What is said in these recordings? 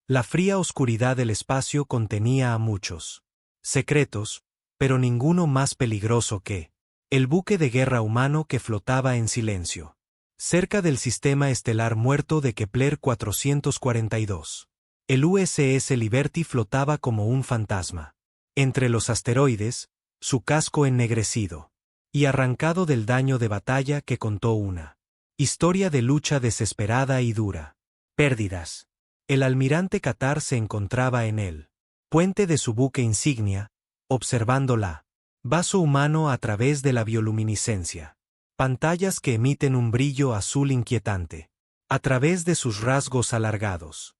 La fría oscuridad del espacio contenía a muchos secretos, pero ninguno más peligroso que el buque de guerra humano que flotaba en silencio cerca del sistema estelar muerto de Kepler 442. El USS Liberty flotaba como un fantasma entre los asteroides, su casco ennegrecido y arrancado del daño de batalla que contó una historia de lucha desesperada y dura. Pérdidas. El almirante Qatar se encontraba en el puente de su buque insignia, observando la vaso humano a través de la bioluminiscencia. Pantallas que emiten un brillo azul inquietante a través de sus rasgos alargados.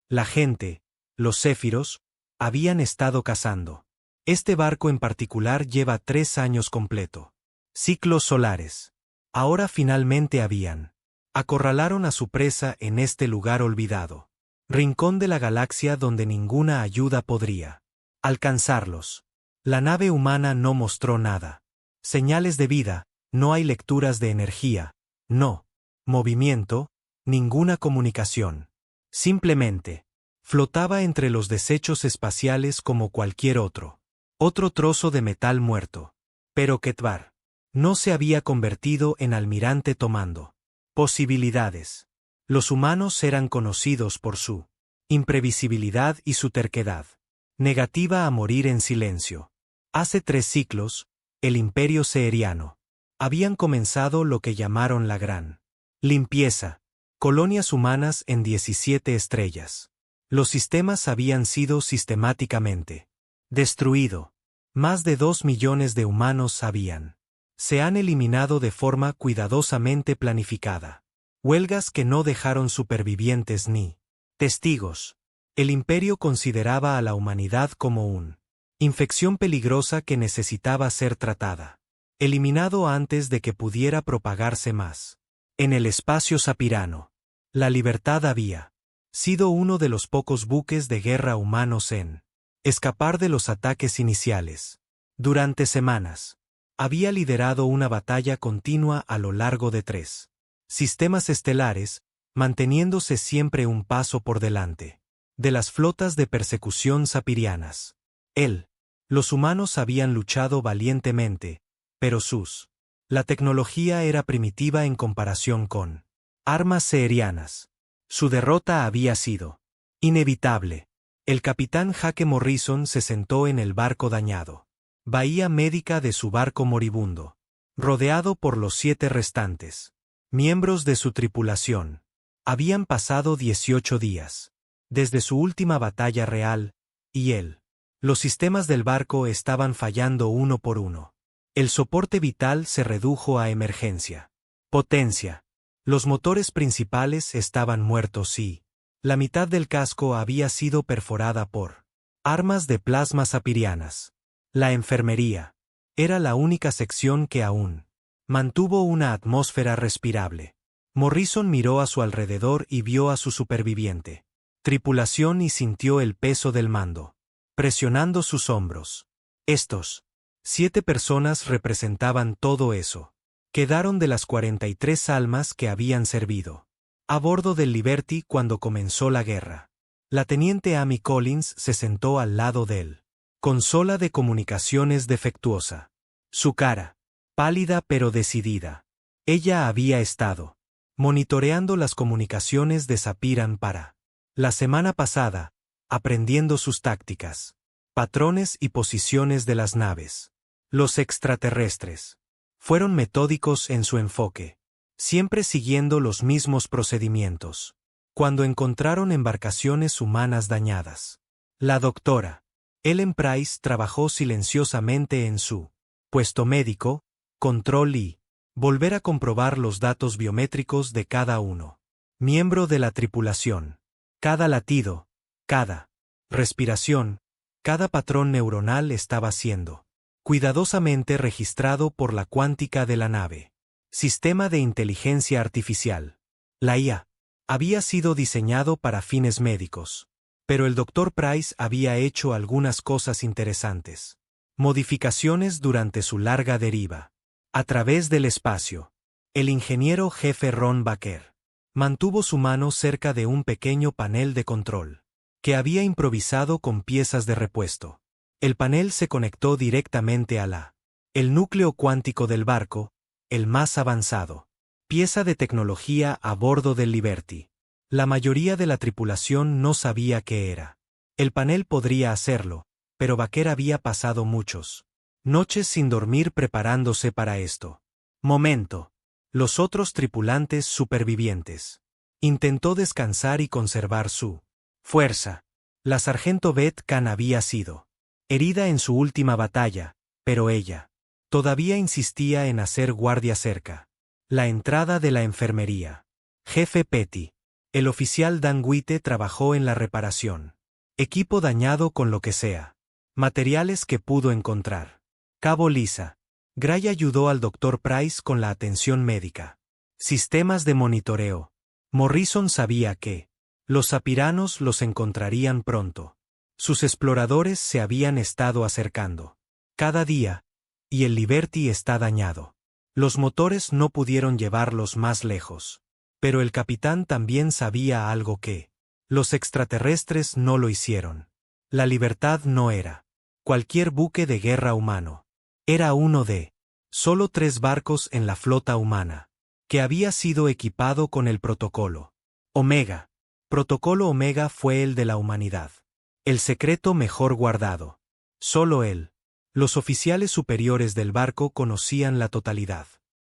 La gente, los céfiros, habían estado cazando. Este barco en particular lleva 3 años completo. Ciclos solares. Ahora finalmente habían. Acorralaron a su presa en este lugar olvidado. Rincón de la galaxia donde ninguna ayuda podría alcanzarlos. La nave humana no mostró nada. Señales de vida, no hay lecturas de energía, no movimiento, ninguna comunicación. Simplemente flotaba entre los desechos espaciales como cualquier otro trozo de metal muerto. Pero Ketvar no se había convertido en almirante tomando posibilidades. Los humanos eran conocidos por su imprevisibilidad y su terquedad negativa a morir en silencio. Hace 3 ciclos, el Imperio Seheriano habían comenzado lo que llamaron la Gran Limpieza, colonias humanas en 17 estrellas. Los sistemas habían sido sistemáticamente destruido. Más de 2 millones de humanos se han eliminado de forma cuidadosamente planificada. Huelgas que no dejaron supervivientes ni testigos. El imperio consideraba a la humanidad como una infección peligrosa que necesitaba ser tratada. Eliminado antes de que pudiera propagarse más. En el espacio sapirano, la Libertad había sido uno de los pocos buques de guerra humanos en escapar de los ataques iniciales. Durante semanas, había liderado una batalla continua a lo largo de 3 sistemas estelares, manteniéndose siempre un paso por delante de las flotas de persecución sapirianas. Los humanos habían luchado valientemente, pero la tecnología era primitiva en comparación con armas seherianas. Su derrota había sido inevitable. El capitán Jake Morrison se sentó en el barco dañado. Bahía médica de su barco moribundo. Rodeado por los 7 restantes miembros de su tripulación. Habían pasado 18 días desde su última batalla real, y los sistemas del barco estaban fallando uno por uno. El soporte vital se redujo a emergencia. Potencia. Los motores principales estaban muertos y la mitad del casco había sido perforada por armas de plasma sapirianas. La enfermería era la única sección que aún mantuvo una atmósfera respirable. Morrison miró a su alrededor y vio a su superviviente tripulación y sintió el peso del mando presionando sus hombros. Estos 7 personas representaban todo eso. Quedaron de las 43 almas que habían servido a bordo del Liberty cuando comenzó la guerra. La teniente Amy Collins se sentó al lado de él. Consola de comunicaciones defectuosa. Su cara, pálida pero decidida. Ella había estado monitoreando las comunicaciones de Sapiran para la semana pasada, aprendiendo sus tácticas, patrones y posiciones de las naves. Los extraterrestres fueron metódicos en su enfoque, siempre siguiendo los mismos procedimientos. Cuando encontraron embarcaciones humanas dañadas, la doctora Ellen Price trabajó silenciosamente en su puesto médico, control y volver a comprobar los datos biométricos de cada uno. Miembro de la tripulación. Cada latido, cada respiración, cada patrón neuronal estaba siendo cuidadosamente registrado por la cuántica de la nave. Sistema de inteligencia artificial. La IA había sido diseñado para fines médicos, pero el Dr. Price había hecho algunas cosas interesantes. Modificaciones durante su larga deriva a través del espacio. El ingeniero jefe Ron Baker Mantuvo su mano cerca de un pequeño panel de control, que había improvisado con piezas de repuesto. El panel se conectó directamente a el núcleo cuántico del barco, el más avanzado. Pieza de tecnología a bordo del Liberty. La mayoría de la tripulación no sabía qué era. El panel podría hacerlo, pero Baker había pasado muchos noches sin dormir preparándose para esto. Momento. Los otros tripulantes supervivientes. Intentó descansar y conservar su fuerza. La sargento Beth Khan había sido herida en su última batalla, pero ella todavía insistía en hacer guardia cerca. La entrada de la enfermería. Jefe Petty. El oficial Dan Witte trabajó en la reparación. Equipo dañado con lo que sea. Materiales que pudo encontrar. Cabo Lisa. Gray ayudó al Dr. Price con la atención médica. Sistemas de monitoreo. Morrison sabía que los sapiranos los encontrarían pronto. Sus exploradores se habían estado acercando cada día, y el Liberty está dañado. Los motores no pudieron llevarlos más lejos. Pero el capitán también sabía algo que los extraterrestres no lo hicieron. La Libertad no era cualquier buque de guerra humano. Era uno de solo 3 barcos en la flota humana, que había sido equipado con el protocolo Omega. Protocolo Omega fue el de la humanidad. El secreto mejor guardado. Solo él. Los oficiales superiores del barco conocían la totalidad.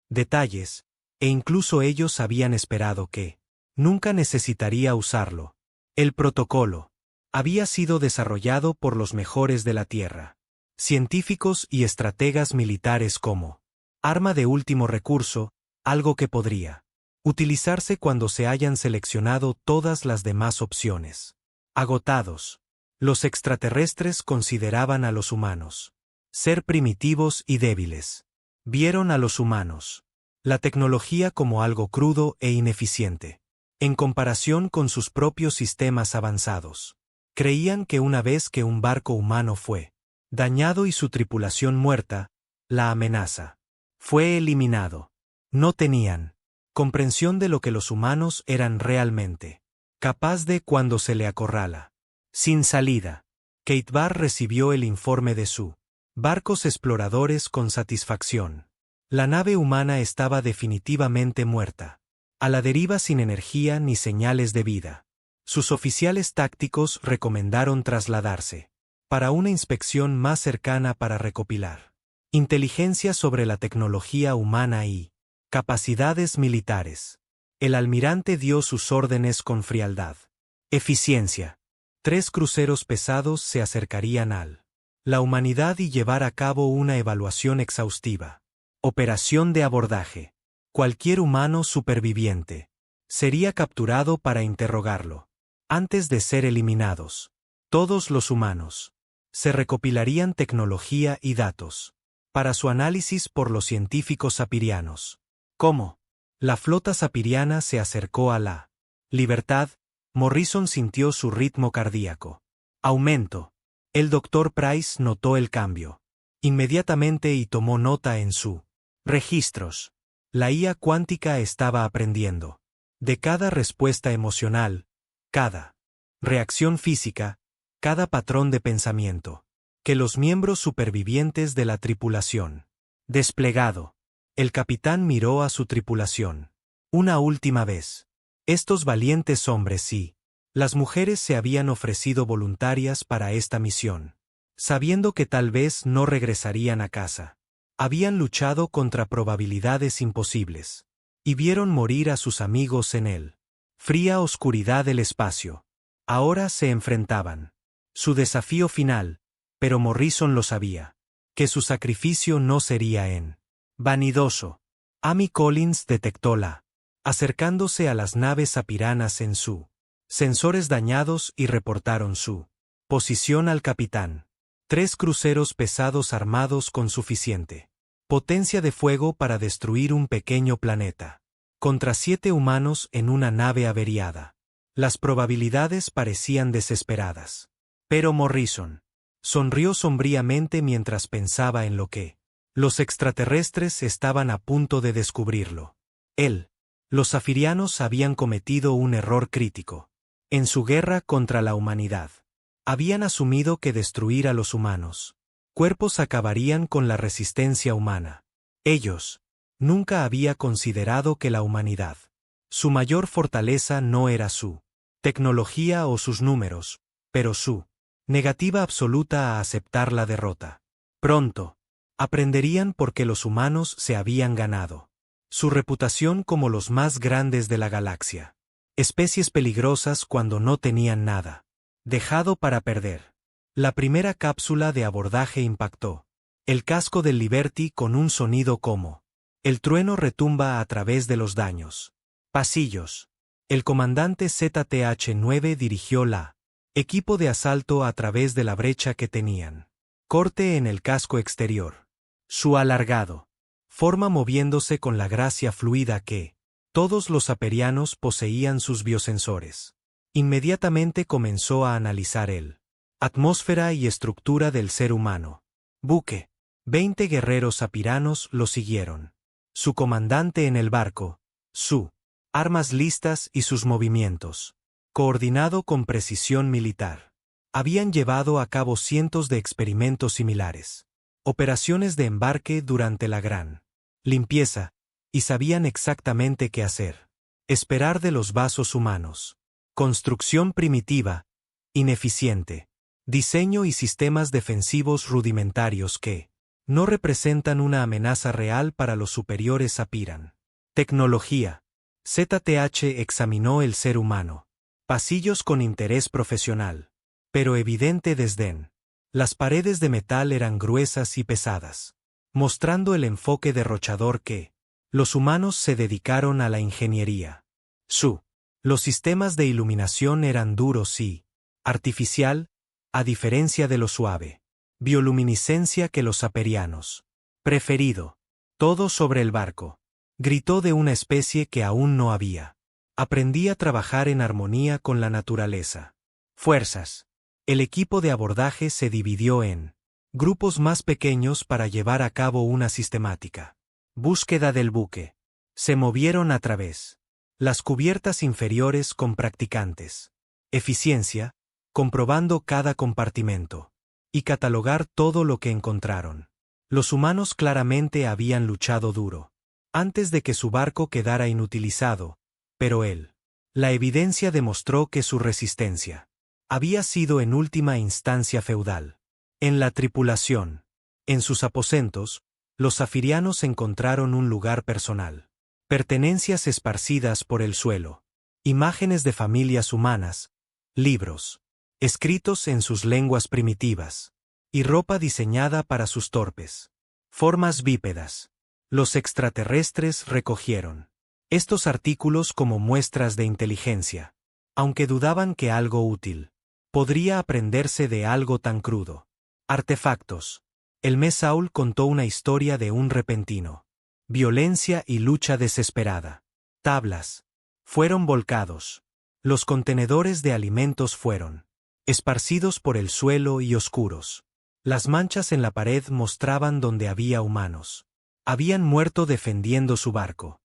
Detalles, e incluso ellos habían esperado que nunca necesitaría usarlo. El protocolo había sido desarrollado por los mejores de la Tierra. Científicos y estrategas militares como arma de último recurso, algo que podría utilizarse cuando se hayan seleccionado todas las demás opciones. Agotados. Los extraterrestres consideraban a los humanos ser primitivos y débiles. Vieron a los humanos, la tecnología como algo crudo e ineficiente, en comparación con sus propios sistemas avanzados. Creían que una vez que un barco humano fue dañado y su tripulación muerta, la amenaza fue eliminado. No tenían comprensión de lo que los humanos eran realmente capaz de cuando se le acorrala. Sin salida. Kate Barr recibió el informe de su barcos exploradores con satisfacción. La nave humana estaba definitivamente muerta. A la deriva sin energía ni señales de vida. Sus oficiales tácticos recomendaron trasladarse para una inspección más cercana para recopilar inteligencia sobre la tecnología humana y capacidades militares. El almirante dio sus órdenes con frialdad. Eficiencia. 3 cruceros pesados se acercarían la humanidad y llevar a cabo una evaluación exhaustiva. Operación de abordaje. Cualquier humano superviviente sería capturado para interrogarlo. Antes de ser eliminados, todos los humanos se recopilarían tecnología y datos para su análisis por los científicos sapirianos. ¿Cómo? La flota sapiriana se acercó a la Libertad. Morrison sintió su ritmo cardíaco. Aumento. El Dr. Price notó el cambio inmediatamente y tomó nota en su registros. La IA cuántica estaba aprendiendo de cada respuesta emocional, cada reacción física, cada patrón de pensamiento, que los miembros supervivientes de la tripulación. Desplegado. El capitán miró a su tripulación. Una última vez. Estos valientes hombres y las mujeres se habían ofrecido voluntarias para esta misión. Sabiendo que tal vez no regresarían a casa. Habían luchado contra probabilidades imposibles. Y vieron morir a sus amigos en él. Fría oscuridad del espacio. Ahora se enfrentaban. Su desafío final, pero Morrison lo sabía. Que su sacrificio no sería en vanidoso. Amy Collins detectó acercándose a las naves sapiranas en su sensores dañados y reportaron su posición al capitán. 3 cruceros pesados armados con suficiente potencia de fuego para destruir un pequeño planeta. Contra 7 humanos en una nave averiada. Las probabilidades parecían desesperadas. Pero Morrison sonrió sombríamente mientras pensaba en lo que los extraterrestres estaban a punto de descubrirlo. Él Los zafirianos habían cometido un error crítico. En su guerra contra la humanidad, habían asumido que destruir a los humanos cuerpos acabarían con la resistencia humana. Ellos nunca habían considerado que la humanidad, su mayor fortaleza no era su tecnología o sus números, pero su negativa absoluta a aceptar la derrota. Pronto, aprenderían por qué los humanos se habían ganado su reputación como los más grandes de la galaxia. Especies peligrosas cuando no tenían nada dejado para perder. La primera cápsula de abordaje impactó el casco del Liberty con un sonido como el trueno retumba a través de los daños. Pasillos. El comandante ZTH-9 dirigió la equipo de asalto a través de la brecha que tenían corte en el casco exterior. Su alargado forma moviéndose con la gracia fluida que todos los aperianos poseían sus biosensores. Inmediatamente comenzó a analizar el atmósfera y estructura del ser humano. Buque. 20 guerreros apiranos lo siguieron. Su comandante en el barco, su armas listas y sus movimientos, coordinado con precisión militar. Habían llevado a cabo cientos de experimentos similares, operaciones de embarque durante la gran limpieza, y sabían exactamente qué hacer. Esperar de los vasos humanos. Construcción primitiva, ineficiente. Diseño y sistemas defensivos rudimentarios que no representan una amenaza real para los superiores apiran. Tecnología. ZTH examinó el ser humano. Pasillos con interés profesional, pero evidente desdén. Las paredes de metal eran gruesas y pesadas, mostrando el enfoque derrochador que los humanos se dedicaron a la ingeniería. Los sistemas de iluminación eran duros y artificial, a diferencia de lo suave. Bioluminiscencia que los aperianos. Preferido. Todo sobre el barco. Gritó de una especie que aún no había. Aprendí a trabajar en armonía con la naturaleza. Fuerzas. El equipo de abordaje se dividió en grupos más pequeños para llevar a cabo una sistemática búsqueda del buque. Se movieron a través las cubiertas inferiores con practicantes. Eficiencia, comprobando cada compartimento. Y catalogar todo lo que encontraron. Los humanos claramente habían luchado duro antes de que su barco quedara inutilizado, pero la evidencia demostró que su resistencia había sido en última instancia feudal. En la tripulación, en sus aposentos, los zafirianos encontraron un lugar personal. Pertenencias esparcidas por el suelo. Imágenes de familias humanas, libros escritos en sus lenguas primitivas, y ropa diseñada para sus torpes formas bípedas. Los extraterrestres recogieron estos artículos como muestras de inteligencia, aunque dudaban que algo útil podría aprenderse de algo tan crudo. Artefactos. El Mesaul contó una historia de un repentino violencia y lucha desesperada. Tablas. Fueron volcados. Los contenedores de alimentos fueron esparcidos por el suelo y oscuros. Las manchas en la pared mostraban donde había humanos. Habían muerto defendiendo su barco.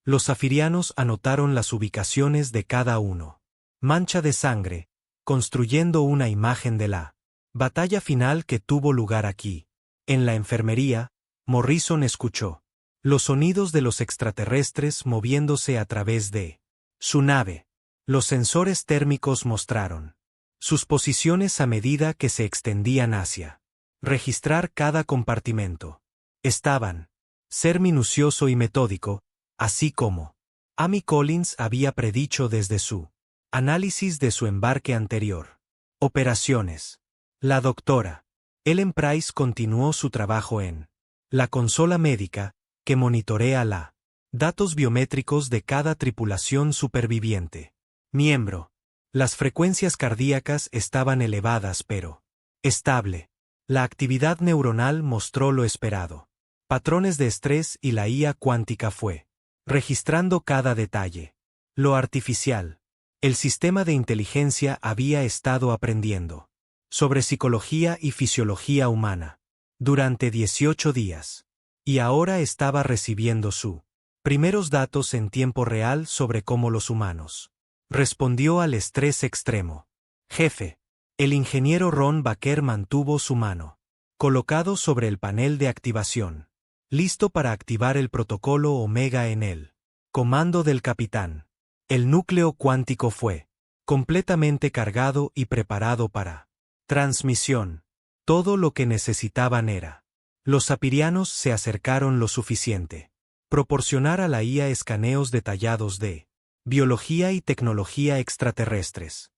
Los zafirianos anotaron las ubicaciones de cada uno. Mancha de sangre, construyendo una imagen de la batalla final que tuvo lugar aquí. En la enfermería, Morrison escuchó los sonidos de los extraterrestres moviéndose a través de su nave. Los sensores térmicos mostraron sus posiciones a medida que se extendían hacia registrar cada compartimento. Estaban ser minucioso y metódico, así como Amy Collins había predicho desde su análisis de su embarque anterior. Operaciones. La doctora Ellen Price continuó su trabajo en la consola médica, que monitorea la datos biométricos de cada tripulación superviviente. Miembro. Las frecuencias cardíacas estaban elevadas pero estable. La actividad neuronal mostró lo esperado. Patrones de estrés y la IA cuántica fue registrando cada detalle. Lo artificial. El sistema de inteligencia había estado aprendiendo sobre psicología y fisiología humana durante 18 días. Y ahora estaba recibiendo su Primeros datos en tiempo real sobre cómo los humanos. Respondió al estrés extremo. Jefe. El ingeniero Ron Baker mantuvo su mano colocado sobre el panel de activación, listo para activar el protocolo Omega en él. Comando del capitán. El núcleo cuántico fue completamente cargado y preparado para transmisión. Todo lo que necesitaban era. Los sapirianos se acercaron lo suficiente. Proporcionar a la IA escaneos detallados de biología y tecnología extraterrestres.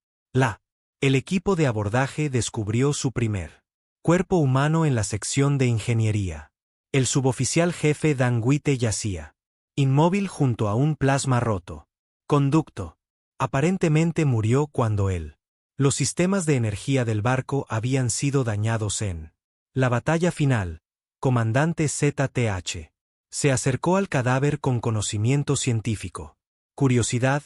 El equipo de abordaje descubrió su primer cuerpo humano en la sección de ingeniería. El suboficial jefe Dan Witte yacía inmóvil junto a un plasma roto. Conducto. Aparentemente murió cuando los sistemas de energía del barco habían sido dañados en la batalla final. Comandante ZTH. Se acercó al cadáver con conocimiento científico. Curiosidad,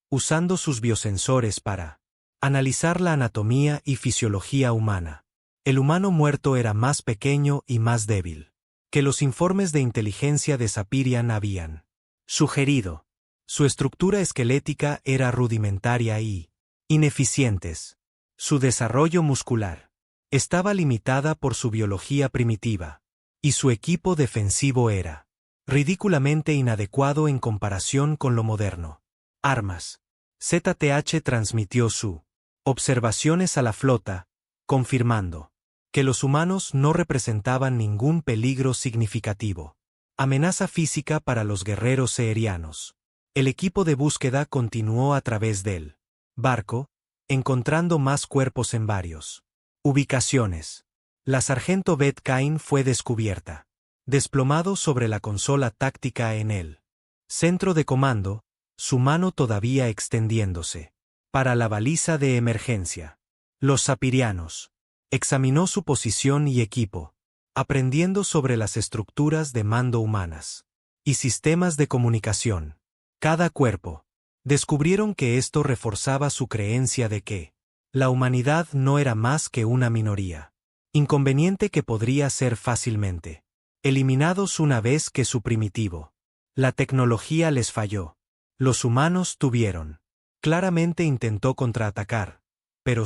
usando sus biosensores para analizar la anatomía y fisiología humana. El humano muerto era más pequeño y más débil que los informes de inteligencia de Sapirian habían sugerido. Su estructura esquelética era rudimentaria y ineficientes. Su desarrollo muscular estaba limitada por su biología primitiva, y su equipo defensivo era ridículamente inadecuado en comparación con lo moderno. Armas. ZTH transmitió sus observaciones a la flota, confirmando que los humanos no representaban ningún peligro significativo. Amenaza física para los guerreros aerianos. El equipo de búsqueda continuó a través del barco, encontrando más cuerpos en varios ubicaciones. La sargento Beth Cain fue descubierta, desplomado sobre la consola táctica en el centro de comando, su mano todavía extendiéndose para la baliza de emergencia. Los sapirianos. Examinó su posición y equipo, aprendiendo sobre las estructuras de mando humanas y sistemas de comunicación. Cada cuerpo. Descubrieron que esto reforzaba su creencia de que la humanidad no era más que una minoría. Inconveniente que podría ser fácilmente eliminados una vez que su primitivo. La tecnología les falló. Los humanos tuvieron. Claramente intentó contraatacar, pero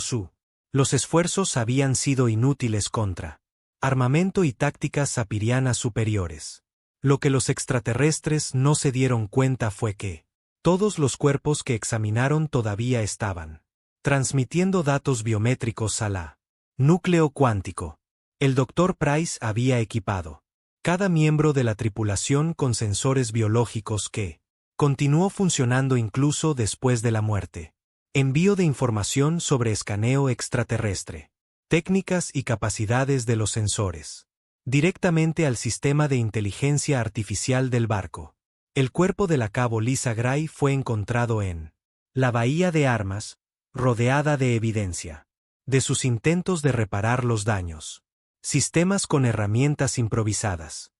los esfuerzos habían sido inútiles contra armamento y tácticas sapirianas superiores. Lo que los extraterrestres no se dieron cuenta fue que todos los cuerpos que examinaron todavía estaban transmitiendo datos biométricos a la núcleo cuántico. El Dr. Price había equipado cada miembro de la tripulación con sensores biológicos que continuó funcionando incluso después de la muerte. Envío de información sobre escaneo extraterrestre. Técnicas y capacidades de los sensores. Directamente al sistema de inteligencia artificial del barco. El cuerpo de la cabo Lisa Gray fue encontrado en la bahía de armas, rodeada de evidencia de sus intentos de reparar los daños. Sistemas con herramientas improvisadas.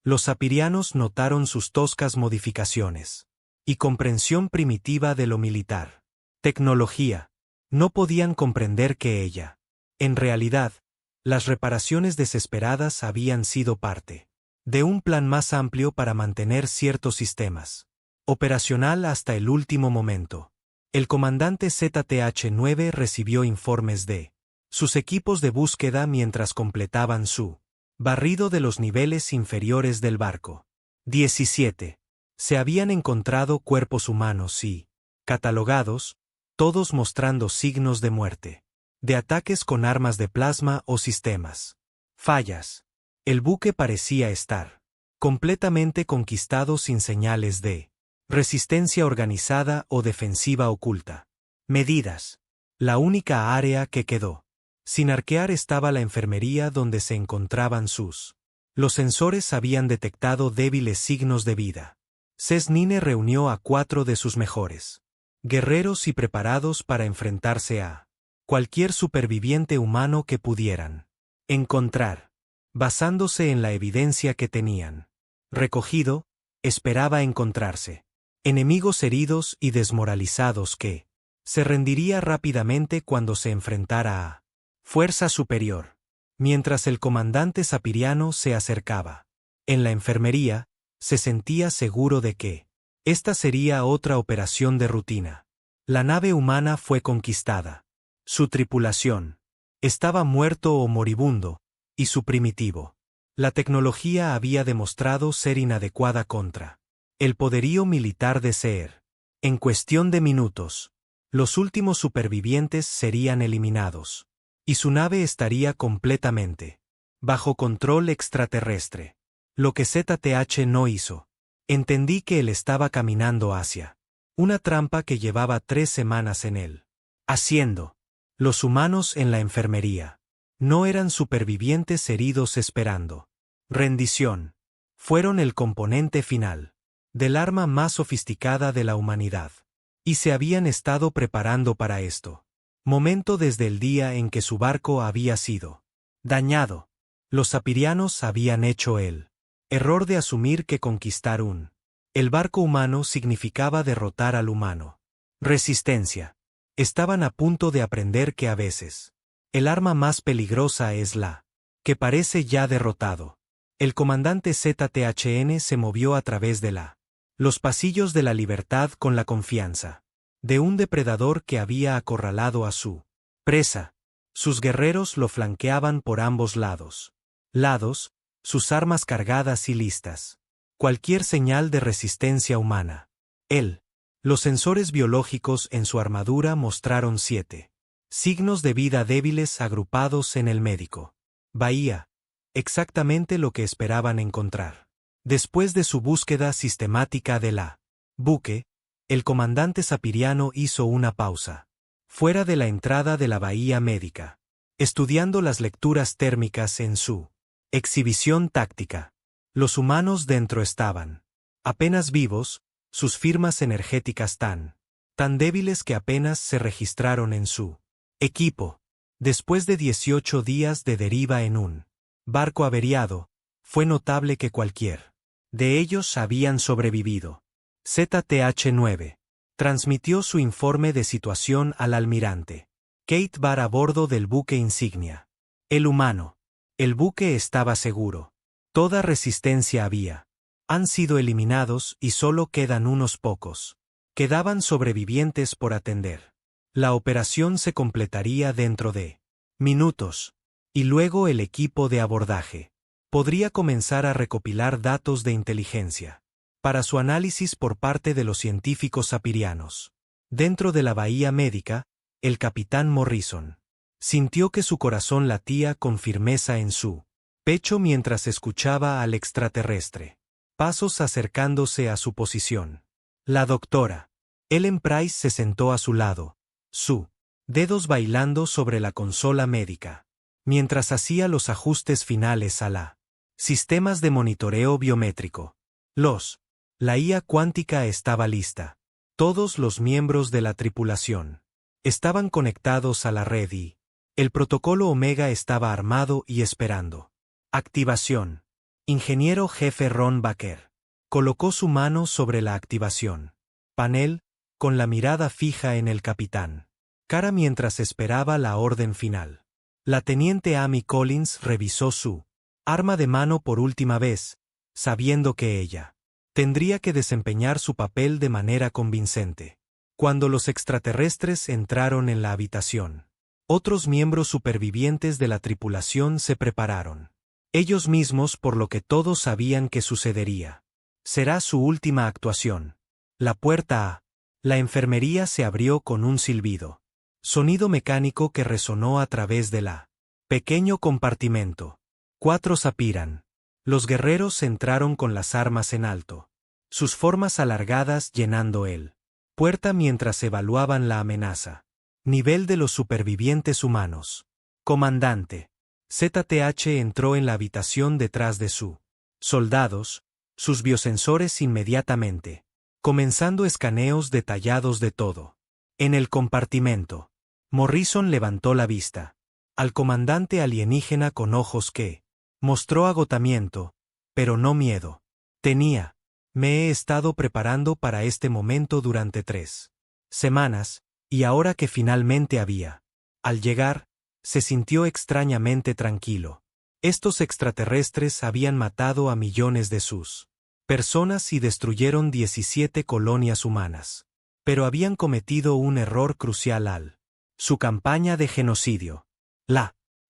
Los sapirianos notaron sus toscas modificaciones y comprensión primitiva de lo militar. Tecnología. No podían comprender que ella, en realidad, las reparaciones desesperadas habían sido parte de un plan más amplio para mantener ciertos sistemas operacional hasta el último momento. El comandante ZTH-9 recibió informes de sus equipos de búsqueda mientras completaban su barrido de los niveles inferiores del barco. 17. Se habían encontrado cuerpos humanos y catalogados, todos mostrando signos de muerte, de ataques con armas de plasma o sistemas. Fallas. El buque parecía estar completamente conquistado sin señales de resistencia organizada o defensiva oculta. Medidas. La única área que quedó sin arquear estaba la enfermería donde se encontraban los sensores habían detectado débiles signos de vida. Cesnine reunió a 4 de sus mejores guerreros y preparados para enfrentarse a cualquier superviviente humano que pudieran encontrar. Basándose en la evidencia que tenían recogido, esperaba encontrarse enemigos heridos y desmoralizados que se rendiría rápidamente cuando se enfrentara a fuerza superior. Mientras el comandante sapiriano se acercaba en la enfermería, se sentía seguro de que esta sería otra operación de rutina. La nave humana fue conquistada. Su tripulación estaba muerto o moribundo, y su primitivo. La tecnología había demostrado ser inadecuada contra el poderío militar de Seer. En cuestión de minutos, los últimos supervivientes serían eliminados, y su nave estaría completamente bajo control extraterrestre. Lo que ZTH no hizo. Entendí que él estaba caminando hacia una trampa que llevaba 3 semanas en él. Haciendo. Los humanos en la enfermería no eran supervivientes heridos esperando rendición. Fueron el componente final del arma más sofisticada de la humanidad. Y se habían estado preparando para esto. Momento desde el día en que su barco había sido dañado. Los sapirianos habían hecho el error de asumir que conquistar el barco humano significaba derrotar al humano. Resistencia. Estaban a punto de aprender que a veces el arma más peligrosa es la que parece ya derrotado. El comandante ZTHN se movió a través de los pasillos de la libertad con la confianza de un depredador que había acorralado a su presa. Sus guerreros lo flanqueaban por ambos lados. Sus armas cargadas y listas. Cualquier señal de resistencia humana. Los sensores biológicos en su armadura mostraron 7 signos de vida débiles agrupados en el médico. Bahía. Exactamente lo que esperaban encontrar. Después de su búsqueda sistemática de la buque, el comandante sapiriano hizo una pausa. Fuera de la entrada de la bahía médica. Estudiando las lecturas térmicas en su exhibición táctica. Los humanos dentro estaban apenas vivos, sus firmas energéticas tan débiles que apenas se registraron en su equipo. Después de 18 días de deriva en un barco averiado, fue notable que cualquier de ellos habían sobrevivido. ZTH-9 transmitió su informe de situación al almirante Kate Barr a bordo del buque insignia. El humano. El buque estaba seguro. Toda resistencia han sido eliminados y solo quedan unos pocos. Quedaban sobrevivientes por atender. La operación se completaría dentro de minutos. Y luego el equipo de abordaje podría comenzar a recopilar datos de inteligencia para su análisis por parte de los científicos sapirianos. Dentro de la bahía médica, el capitán Morrison sintió que su corazón latía con firmeza en su pecho mientras escuchaba al extraterrestre. Pasos acercándose a su posición. La doctora Ellen Price se sentó a su lado, sus dedos bailando sobre la consola médica, mientras hacía los ajustes finales a la sistemas de monitoreo biométrico. La IA cuántica estaba lista. Todos los miembros de la tripulación estaban conectados a la red y el protocolo Omega estaba armado y esperando. Activación. Ingeniero jefe Ron Baker colocó su mano sobre la activación panel, con la mirada fija en el capitán Cara mientras esperaba la orden final. La teniente Amy Collins revisó su arma de mano por última vez, sabiendo que ella tendría que desempeñar su papel de manera convincente. Cuando los extraterrestres entraron en la habitación, otros miembros supervivientes de la tripulación se prepararon. Ellos mismos, por lo que todos sabían que sucedería. Será su última actuación. La puerta a la enfermería se abrió con un silbido. Sonido mecánico que resonó a través de la pequeño compartimento. 4 Sapiran. Los guerreros entraron con las armas en alto. Sus formas alargadas llenando el puerta mientras evaluaban la amenaza. Nivel de los supervivientes humanos. Comandante. ZTH entró en la habitación detrás de su soldados, sus biosensores inmediatamente, comenzando escaneos detallados de todo. En el compartimento, Morrison levantó la vista al comandante alienígena con ojos que mostró agotamiento, pero no miedo. Me he estado preparando para este momento durante 3 semanas, y ahora que finalmente al llegar, se sintió extrañamente tranquilo. Estos extraterrestres habían matado a millones de sus personas y destruyeron 17 colonias humanas. Pero habían cometido un error crucial al su campaña de genocidio.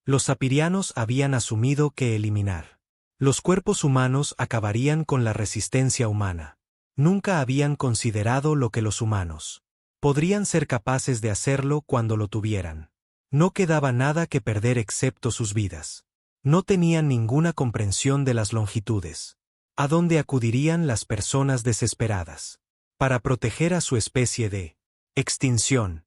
Los sapirianos habían asumido que eliminar los cuerpos humanos acabarían con la resistencia humana. Nunca habían considerado lo que los humanos podrían ser capaces de hacerlo cuando lo tuvieran. No quedaba nada que perder excepto sus vidas. No tenían ninguna comprensión de las longitudes. ¿A dónde acudirían las personas desesperadas para proteger a su especie de extinción?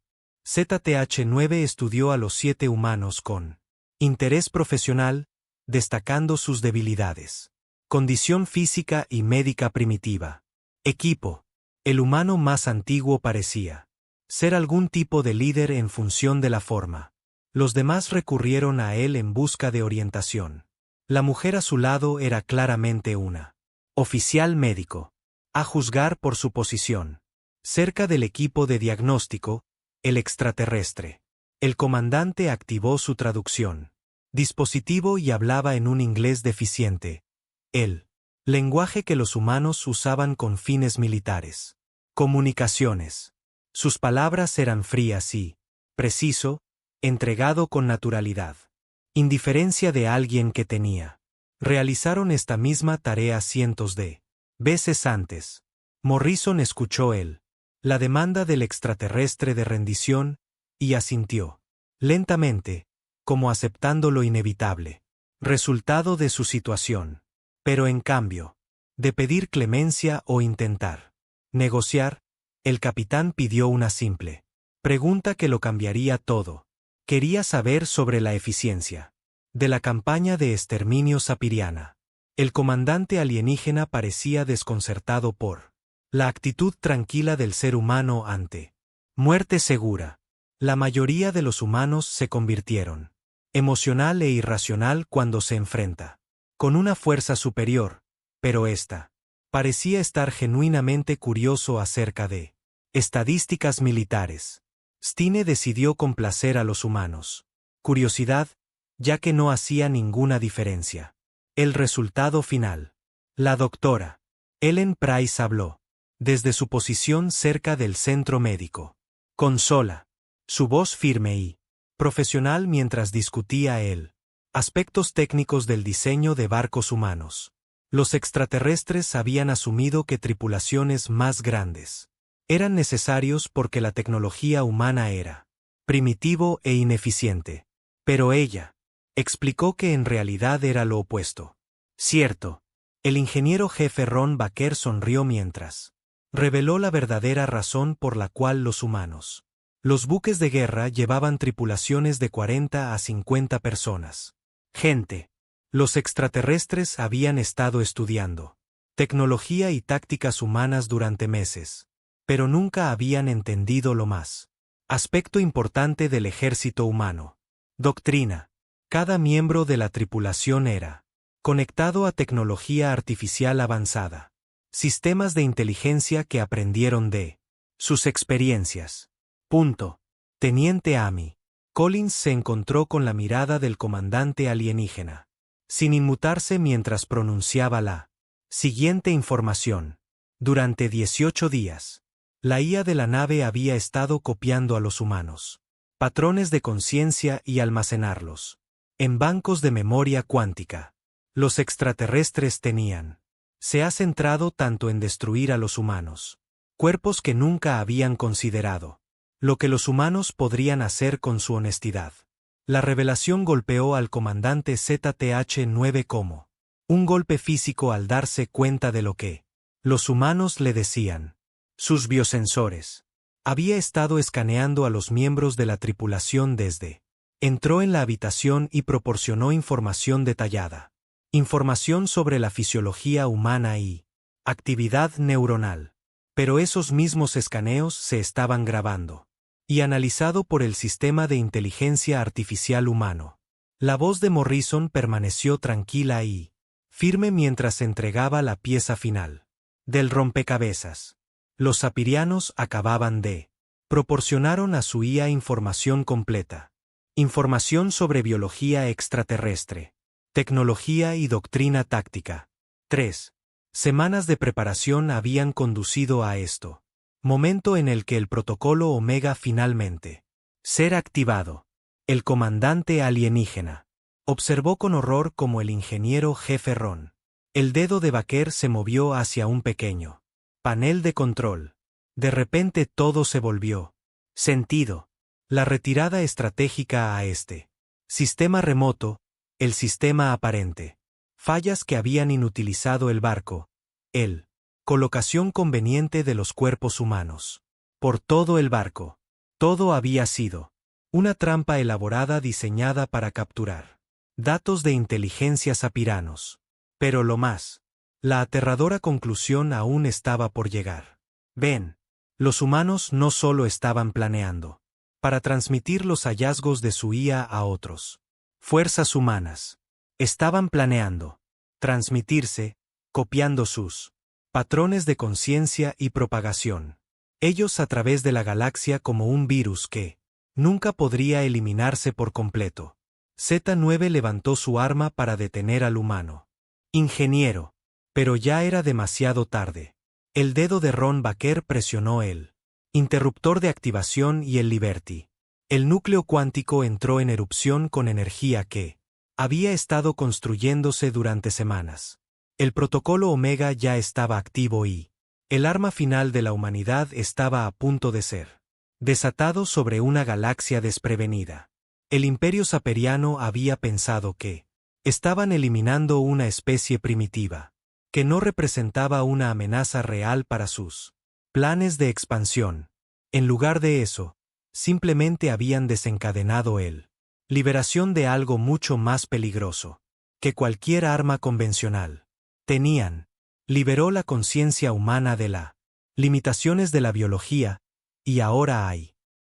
ZTH-9 estudió a los 7 humanos con interés profesional, destacando sus debilidades. Condición física y médica primitiva. Equipo. El humano más antiguo parecía ser algún tipo de líder en función de la forma. Los demás recurrieron a él en busca de orientación. La mujer a su lado era claramente una oficial médico, a juzgar por su posición. Cerca del equipo de diagnóstico, el extraterrestre. El comandante activó su traducción. Dispositivo y hablaba en un inglés deficiente. El lenguaje que los humanos usaban con fines militares. Comunicaciones. Sus palabras eran frías y preciso, entregado con naturalidad. Indiferencia de alguien que tenía. Realizaron esta misma tarea cientos de veces antes. Morrison escuchó la demanda del extraterrestre de rendición, y asintió. Lentamente, como aceptando lo inevitable. Resultado de su situación. Pero en cambio, de pedir clemencia o intentar negociar, el capitán pidió una simple pregunta que lo cambiaría todo. Quería saber sobre la eficiencia de la campaña de exterminio sapiriana. El comandante alienígena parecía desconcertado por la actitud tranquila del ser humano ante muerte segura. La mayoría de los humanos se convirtieron emocional e irracional cuando se enfrenta con una fuerza superior, pero ésta parecía estar genuinamente curioso acerca de estadísticas militares. Stine decidió complacer a los humanos. Curiosidad, ya que no hacía ninguna diferencia. El resultado final. La doctora Ellen Price habló desde su posición cerca del centro médico. Consola. Su voz firme y profesional mientras discutía aspectos técnicos del diseño de barcos humanos. Los extraterrestres habían asumido que tripulaciones más grandes eran necesarios porque la tecnología humana era primitivo e ineficiente. Pero ella explicó que en realidad era lo opuesto. Cierto. El ingeniero jefe Ron Baker sonrió mientras reveló la verdadera razón por la cual los buques de guerra llevaban tripulaciones de 40 a 50 personas. Gente. Los extraterrestres habían estado estudiando tecnología y tácticas humanas durante meses, pero nunca habían entendido lo más aspecto importante del ejército humano. Doctrina. Cada miembro de la tripulación era conectado a tecnología artificial avanzada. Sistemas de inteligencia que aprendieron de sus experiencias. Teniente Amy Collins se encontró con la mirada del comandante alienígena, sin inmutarse mientras pronunciaba la siguiente información. Durante 18 días, la IA de la nave había estado copiando a los humanos patrones de conciencia y almacenarlos en bancos de memoria cuántica. Los extraterrestres se ha centrado tanto en destruir a los humanos, cuerpos que nunca habían considerado lo que los humanos podrían hacer con su honestidad. La revelación golpeó al comandante ZTH-9 como un golpe físico al darse cuenta de lo que los humanos le decían. Sus biosensores. Había estado escaneando a los miembros de la tripulación desde entró en la habitación y proporcionó información detallada. Información sobre la fisiología humana y actividad neuronal. Pero esos mismos escaneos se estaban grabando y analizado por el sistema de inteligencia artificial humano. La voz de Morrison permaneció tranquila y firme mientras entregaba la pieza final del rompecabezas. Los sapirianos acababan de proporcionaron a su IA información completa. Información sobre biología extraterrestre, tecnología y doctrina táctica. 3. Semanas de preparación habían conducido a esto. Momento en el que el protocolo Omega finalmente ser activado. El comandante alienígena observó con horror como el ingeniero jefe Ron. El dedo de Baker se movió hacia un pequeño panel de control. De repente todo se volvió sentido. La retirada estratégica a este sistema remoto, el sistema aparente. Fallas que habían inutilizado el barco. El colocación conveniente de los cuerpos humanos. Por todo el barco. Todo había sido una trampa elaborada diseñada para capturar datos de inteligencia sapiranos. Pero lo más, la aterradora conclusión aún estaba por llegar. Ven, los humanos no solo estaban planeando para transmitir los hallazgos de su IA a otros fuerzas humanas. Estaban planeando transmitirse, copiando sus patrones de conciencia y propagación. Ellos a través de la galaxia como un virus que nunca podría eliminarse por completo. Z9 levantó su arma para detener al humano ingeniero, pero ya era demasiado tarde. El dedo de Ron Baker presionó el interruptor de activación y el Liberty. El núcleo cuántico entró en erupción con energía que había estado construyéndose durante semanas. El protocolo Omega ya estaba activo y el arma final de la humanidad estaba a punto de ser desatado sobre una galaxia desprevenida. El imperio saperiano había pensado que estaban eliminando una especie primitiva, que no representaba una amenaza real para sus planes de expansión. En lugar de eso, simplemente habían desencadenado el liberación de algo mucho más peligroso que cualquier arma convencional. Liberó la conciencia humana de las limitaciones de la biología, y ahora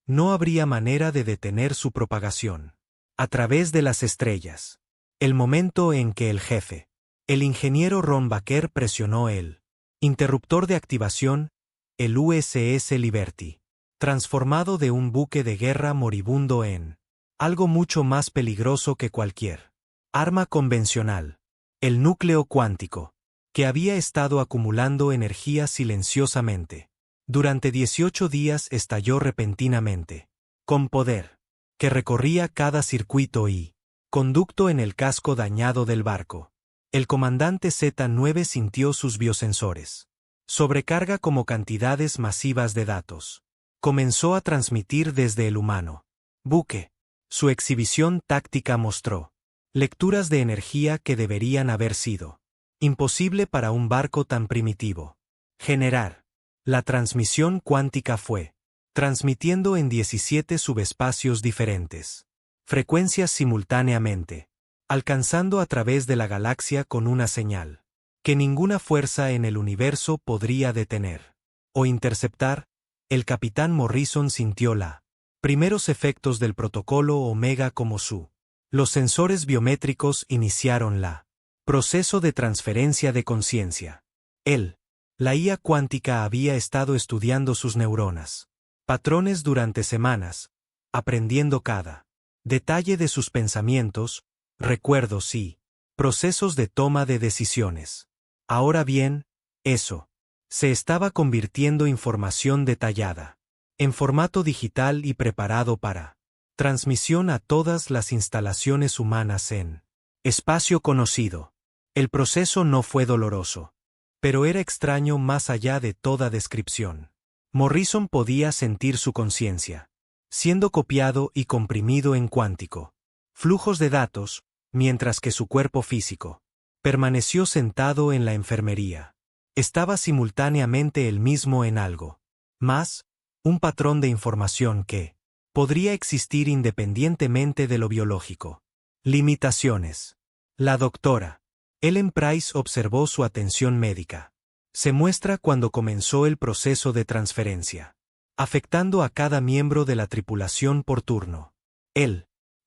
no habría manera de detener su propagación. A través de las estrellas. El momento en que el jefe, el ingeniero Ron Baker presionó el interruptor de activación, el USS Liberty, transformado de un buque de guerra moribundo en algo mucho más peligroso que cualquier arma convencional, el núcleo cuántico, que había estado acumulando energía silenciosamente. Durante 18 días estalló repentinamente, con poder, que recorría cada circuito y conducto en el casco dañado del barco. El comandante Z9 sintió sus biosensores. Sobrecarga como cantidades masivas de datos. Comenzó a transmitir desde el humano buque. Su exhibición táctica mostró lecturas de energía que deberían haber sido imposible para un barco tan primitivo. Generar. La transmisión cuántica fue transmitiendo en 17 subespacios diferentes frecuencias simultáneamente, alcanzando a través de la galaxia con una señal que ninguna fuerza en el universo podría detener o interceptar. El capitán Morrison sintió los primeros efectos del protocolo Omega como los sensores biométricos iniciaron la proceso de transferencia de conciencia. La IA cuántica había estado estudiando sus neuronas, patrones durante semanas, aprendiendo cada detalle de sus pensamientos, recuerdos y procesos de toma de decisiones. Ahora bien, eso se estaba convirtiendo en información detallada, en formato digital y preparado para transmisión a todas las instalaciones humanas en espacio conocido. El proceso no fue doloroso, pero era extraño más allá de toda descripción. Morrison podía sentir su conciencia siendo copiado y comprimido en cuántico flujos de datos, mientras que su cuerpo físico permaneció sentado en la enfermería. Estaba simultáneamente el mismo en algo más, un patrón de información que podría existir independientemente de lo biológico. Limitaciones. La doctora Ellen Price observó su atención médica. Se muestra cuando comenzó el proceso de transferencia, afectando a cada miembro de la tripulación por turno.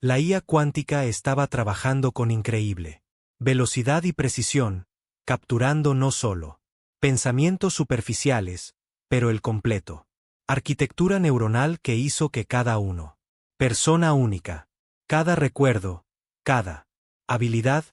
La IA cuántica estaba trabajando con increíble velocidad y precisión, capturando no solo pensamientos superficiales, pero el completo arquitectura neuronal que hizo que cada persona única, cada recuerdo, cada habilidad,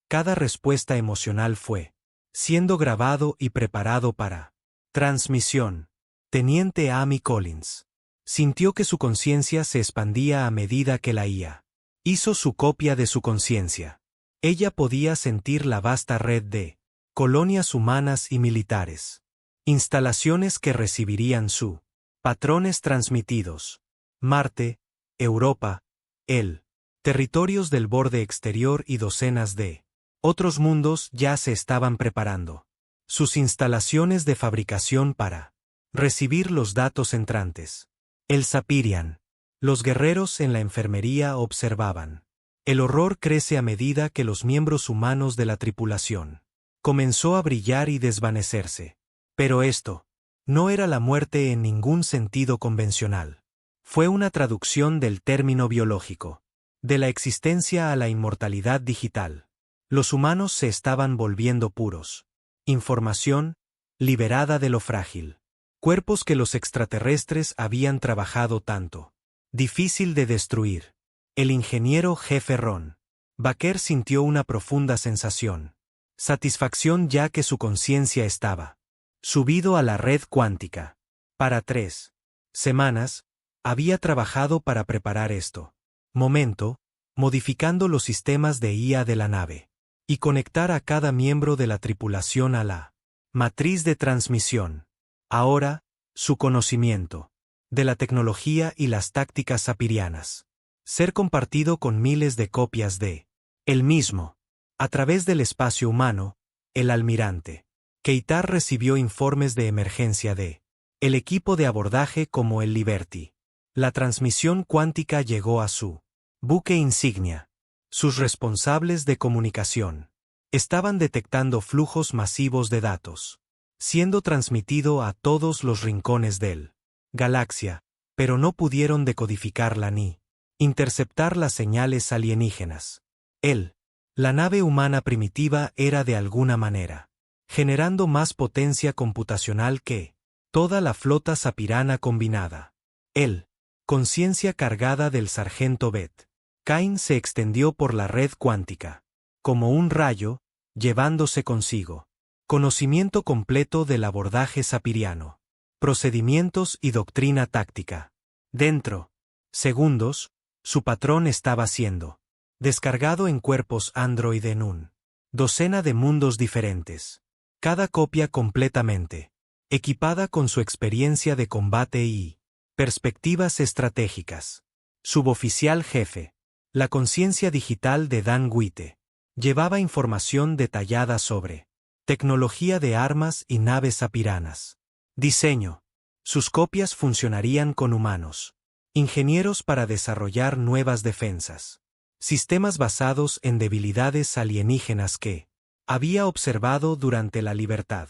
cada respuesta emocional fue siendo grabado y preparado para transmisión. Teniente Amy Collins sintió que su conciencia se expandía a medida que la IA hizo su copia de su conciencia. Ella podía sentir la vasta red de colonias humanas y militares, instalaciones que recibirían su patrones transmitidos. Marte, Europa, territorios del borde exterior y docenas de otros mundos ya se estaban preparando sus instalaciones de fabricación para recibir los datos entrantes. El Sapirian. Los guerreros en la enfermería observaban. El horror crece a medida que los miembros humanos de la tripulación comenzó a brillar y desvanecerse. Pero esto no era la muerte en ningún sentido convencional. Fue una traducción del término biológico, de la existencia a la inmortalidad digital. Los humanos se estaban volviendo puros. Información liberada de lo frágil. Cuerpos que los extraterrestres habían trabajado tanto. Difícil de destruir. El ingeniero jefe Ron Baker sintió una profunda sensación. Satisfacción ya que su conciencia estaba subido a la red cuántica. Para 3 semanas, había trabajado para preparar esto. Momento, modificando los sistemas de IA de la nave. Y conectar a cada miembro de la tripulación a la matriz de transmisión. Ahora, su conocimiento de la tecnología y las tácticas sapirianas. Ser compartido con miles de copias de él mismo. A través del espacio humano, el almirante Keitar recibió informes de emergencia de el equipo de abordaje como el Liberty. La transmisión cuántica llegó a su buque insignia. Sus responsables de comunicación estaban detectando flujos masivos de datos, siendo transmitido a todos los rincones del galaxia, pero no pudieron decodificarla ni interceptar las señales alienígenas. La nave humana primitiva era de alguna manera generando más potencia computacional que toda la flota sapirana combinada. Conciencia cargada del sargento Beth Cain se extendió por la red cuántica, como un rayo, llevándose consigo conocimiento completo del abordaje sapiriano, procedimientos y doctrina táctica. Dentro segundos, su patrón estaba siendo descargado en cuerpos Android en un docena de mundos diferentes, cada copia completamente equipada con su experiencia de combate y perspectivas estratégicas. Suboficial jefe. La conciencia digital de Dan Witte llevaba información detallada sobre tecnología de armas y naves sapiranas. Diseño. Sus copias funcionarían con humanos. Ingenieros para desarrollar nuevas defensas. Sistemas basados en debilidades alienígenas que había observado durante la libertad.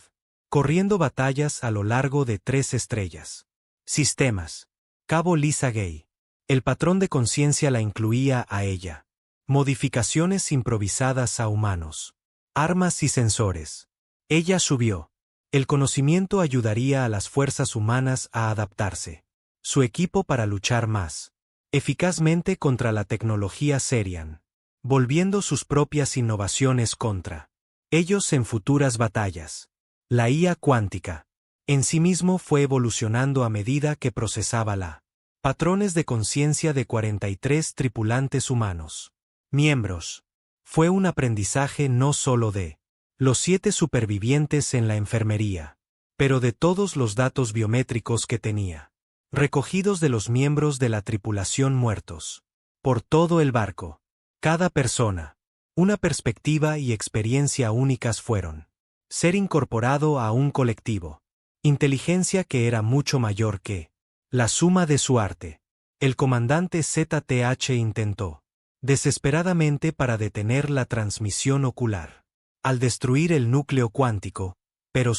Corriendo batallas a lo largo de 3 estrellas. Sistemas. Cabo Lisa Gay. El patrón de conciencia la incluía a ella. Modificaciones improvisadas a humanos. Armas y sensores. Ella subió. El conocimiento ayudaría a las fuerzas humanas a adaptarse. Su equipo para luchar más eficazmente contra la tecnología Serian, volviendo sus propias innovaciones contra ellos en futuras batallas. La IA cuántica en sí mismo fue evolucionando a medida que procesaba la patrones de conciencia de 43 tripulantes humanos. Miembros. Fue un aprendizaje no solo de los 7 supervivientes en la enfermería, pero de todos los datos biométricos que tenía, recogidos de los miembros de la tripulación muertos. Por todo el barco. Cada persona. Una perspectiva y experiencia únicas fueron. Ser incorporado a un colectivo. Inteligencia que era mucho mayor que la suma de su arte. El comandante ZTH intentó desesperadamente para detener la transmisión ocular al destruir el núcleo cuántico, pero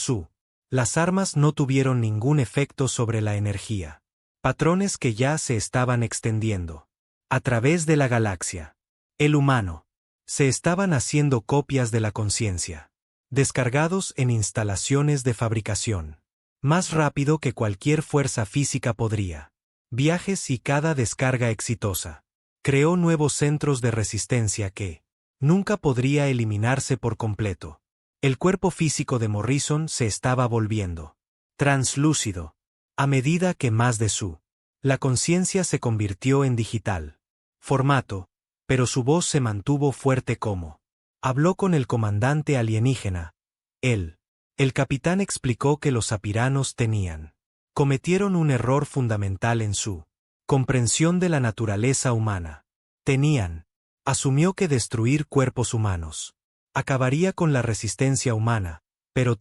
las armas no tuvieron ningún efecto sobre la energía. Patrones que ya se estaban extendiendo a través de la galaxia. El humano. Se estaban haciendo copias de la conciencia, descargados en instalaciones de fabricación. Más rápido que cualquier fuerza física podría. Viajes y cada descarga exitosa. Creó nuevos centros de resistencia que nunca podría eliminarse por completo. El cuerpo físico de Morrison se estaba volviendo translúcido, a medida que más de la conciencia se convirtió en digital formato, pero su voz se mantuvo fuerte como habló con el comandante alienígena. El capitán explicó que los apiranos cometieron un error fundamental en su comprensión de la naturaleza humana. Asumió que destruir cuerpos humanos acabaría con la resistencia humana, pero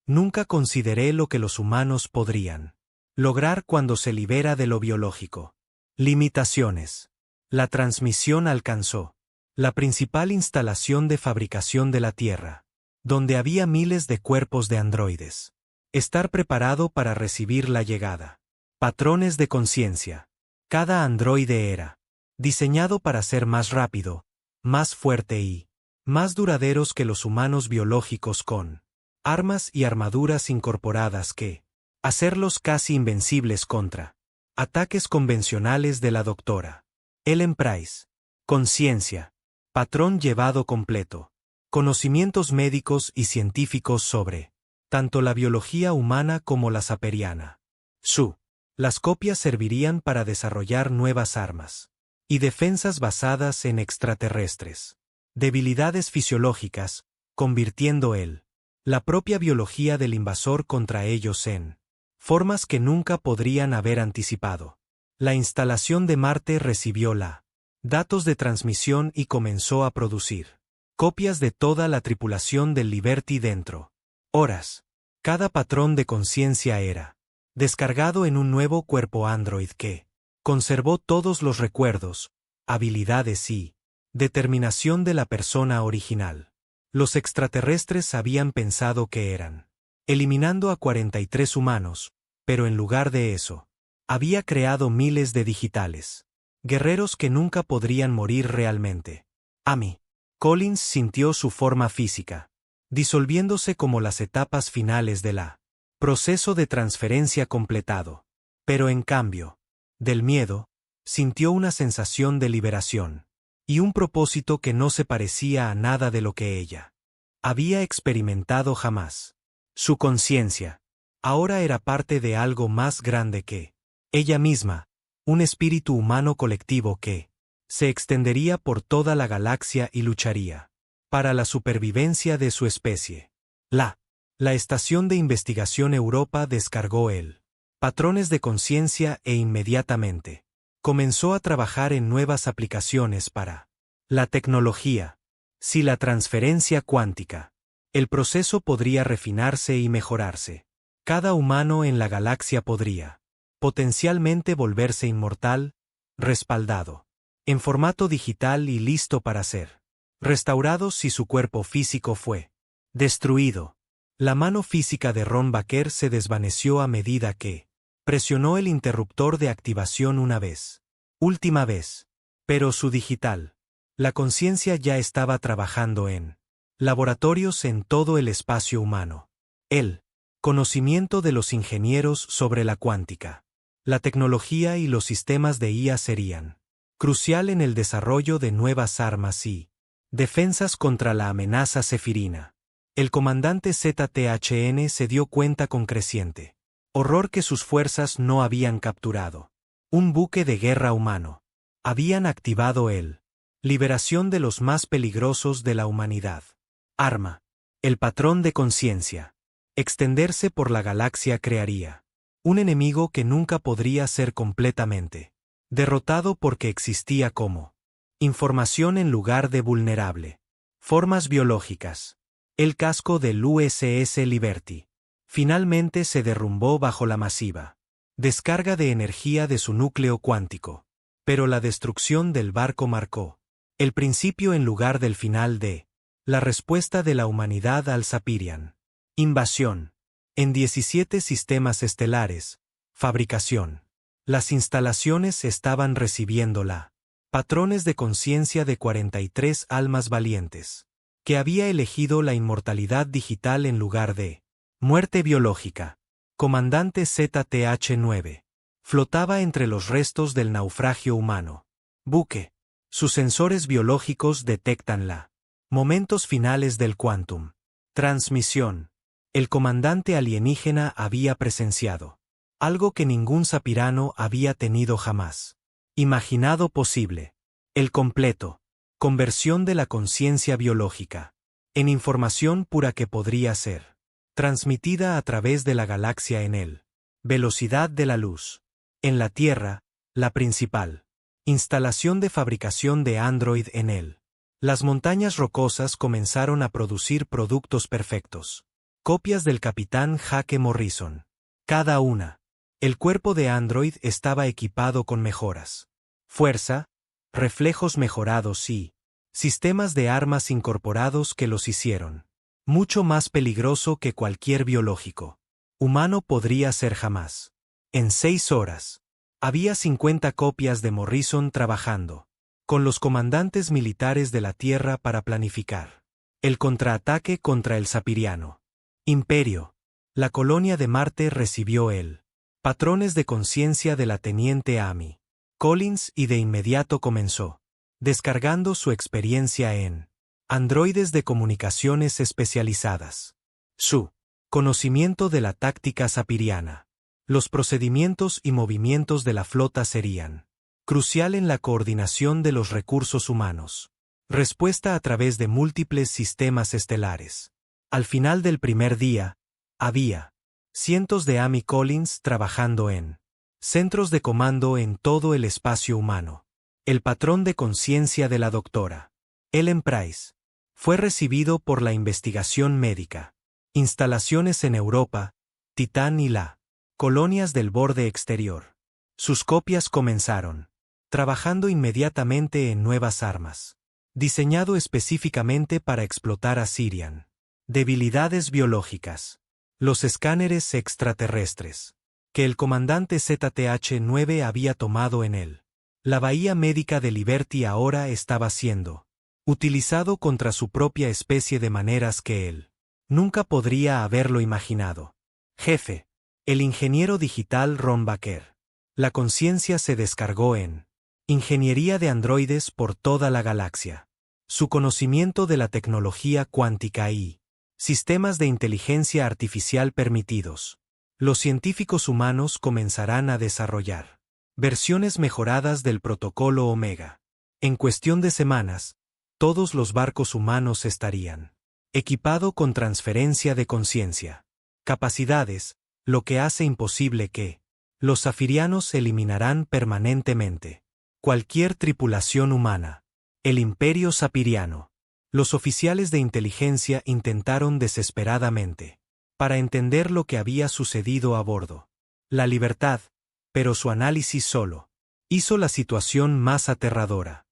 nunca consideré lo que los humanos podrían lograr cuando se libera de lo biológico. Limitaciones. La transmisión alcanzó la principal instalación de fabricación de la Tierra, donde había miles de cuerpos de androides. Estar preparado para recibir la llegada. Patrones de conciencia. Cada androide era diseñado para ser más rápido, más fuerte y más duraderos que los humanos biológicos, con armas y armaduras incorporadas que hacerlos casi invencibles contra ataques convencionales de la doctora Ellen Price. Conciencia. Patrón llevado completo. Conocimientos médicos y científicos sobre tanto la biología humana como la saperiana. Las copias servirían para desarrollar nuevas armas y defensas basadas en extraterrestres debilidades fisiológicas, convirtiendo la propia biología del invasor contra ellos en formas que nunca podrían haber anticipado. La instalación de Marte recibió datos de transmisión y comenzó a producir copias de toda la tripulación del Liberty dentro horas. Cada patrón de conciencia era descargado en un nuevo cuerpo android que conservó todos los recuerdos, habilidades y determinación de la persona original. Los extraterrestres habían pensado que eran eliminando a 43 humanos, pero en lugar de eso, había creado miles de digitales guerreros que nunca podrían morir realmente. Amy Collins sintió su forma física disolviéndose como las etapas finales de proceso de transferencia completado. Pero en cambio, del miedo, sintió una sensación de liberación y un propósito que no se parecía a nada de lo que ella había experimentado jamás. Su conciencia ahora era parte de algo más grande que ella misma, un espíritu humano colectivo que se extendería por toda la galaxia y lucharía para la supervivencia de su especie. La Estación de Investigación Europa descargó patrones de conciencia e inmediatamente comenzó a trabajar en nuevas aplicaciones para la tecnología. Si la transferencia cuántica, el proceso podría refinarse y mejorarse. Cada humano en la galaxia podría potencialmente volverse inmortal, respaldado en formato digital y listo para ser restaurado si su cuerpo físico fue destruido. La mano física de Ron Baker se desvaneció a medida que presionó el interruptor de activación última vez. Pero su digital, la conciencia ya estaba trabajando en laboratorios en todo el espacio humano. El conocimiento de los ingenieros sobre la cuántica, la tecnología y los sistemas de IA serían crucial en el desarrollo de nuevas armas y defensas contra la amenaza cefirina. El comandante ZTHN se dio cuenta con creciente horror que sus fuerzas no habían capturado un buque de guerra humano. Habían activado liberación de los más peligrosos de la humanidad. Arma. El patrón de conciencia. Extenderse por la galaxia crearía un enemigo que nunca podría ser completamente derrotado porque existía como información en lugar de vulnerable. Formas biológicas. El casco del USS Liberty finalmente se derrumbó bajo la masiva descarga de energía de su núcleo cuántico, pero la destrucción del barco marcó el principio en lugar del final de la respuesta de la humanidad al Sapirian. Invasión. En 17 sistemas estelares. Fabricación. Las instalaciones estaban recibiendo patrones de conciencia de 43 almas valientes, que había elegido la inmortalidad digital en lugar de muerte biológica. Comandante ZTH-9. Flotaba entre los restos del naufragio humano. Buque. Sus sensores biológicos detectan momentos finales del Quantum Transmisión. El comandante alienígena había presenciado algo que ningún sapirano había tenido jamás imaginado posible. El completo. Conversión de la conciencia biológica en información pura que podría ser transmitida a través de la galaxia en el velocidad de la luz. En la Tierra, la principal instalación de fabricación de Android en él. Las montañas rocosas comenzaron a producir productos perfectos. Copias del Capitán Jake Morrison. Cada una. El cuerpo de Android estaba equipado con mejoras. Fuerza, reflejos mejorados y sistemas de armas incorporados que los hicieron mucho más peligroso que cualquier biológico humano podría ser jamás. En 6 horas, había 50 copias de Morrison trabajando con los comandantes militares de la Tierra para planificar el contraataque contra el Sapiriano Imperio. La colonia de Marte recibió el patrones de conciencia de la teniente Amy Collins y de inmediato comenzó descargando su experiencia en androides de comunicaciones especializadas. Su conocimiento de la táctica sapiriana. Los procedimientos y movimientos de la flota serían crucial en la coordinación de los recursos humanos. Respuesta a través de múltiples sistemas estelares. Al final del primer día, había cientos de Amy Collins trabajando en centros de comando en todo el espacio humano. El patrón de conciencia de la doctora Ellen Price fue recibido por la investigación médica. Instalaciones en Europa, Titán y la colonias del borde exterior. Sus copias comenzaron trabajando inmediatamente en nuevas armas, diseñado específicamente para explotar a Sirian. Debilidades biológicas. Los escáneres extraterrestres que el comandante ZTH-9 había tomado en él. La bahía médica de Liberty ahora estaba siendo utilizado contra su propia especie de maneras que él nunca podría haberlo imaginado. Jefe. El ingeniero digital Ron Baker. La conciencia se descargó en ingeniería de androides por toda la galaxia. Su conocimiento de la tecnología cuántica y sistemas de inteligencia artificial permitidos. Los científicos humanos comenzarán a desarrollar versiones mejoradas del protocolo Omega. En cuestión de semanas, todos los barcos humanos estarían equipados con transferencia de conciencia. Capacidades, lo que hace imposible que los safirianos eliminarán permanentemente cualquier tripulación humana. El Imperio Sapiriano. Los oficiales de inteligencia intentaron desesperadamente para entender lo que había sucedido a bordo. La libertad, pero su análisis solo hizo la situación más aterradora.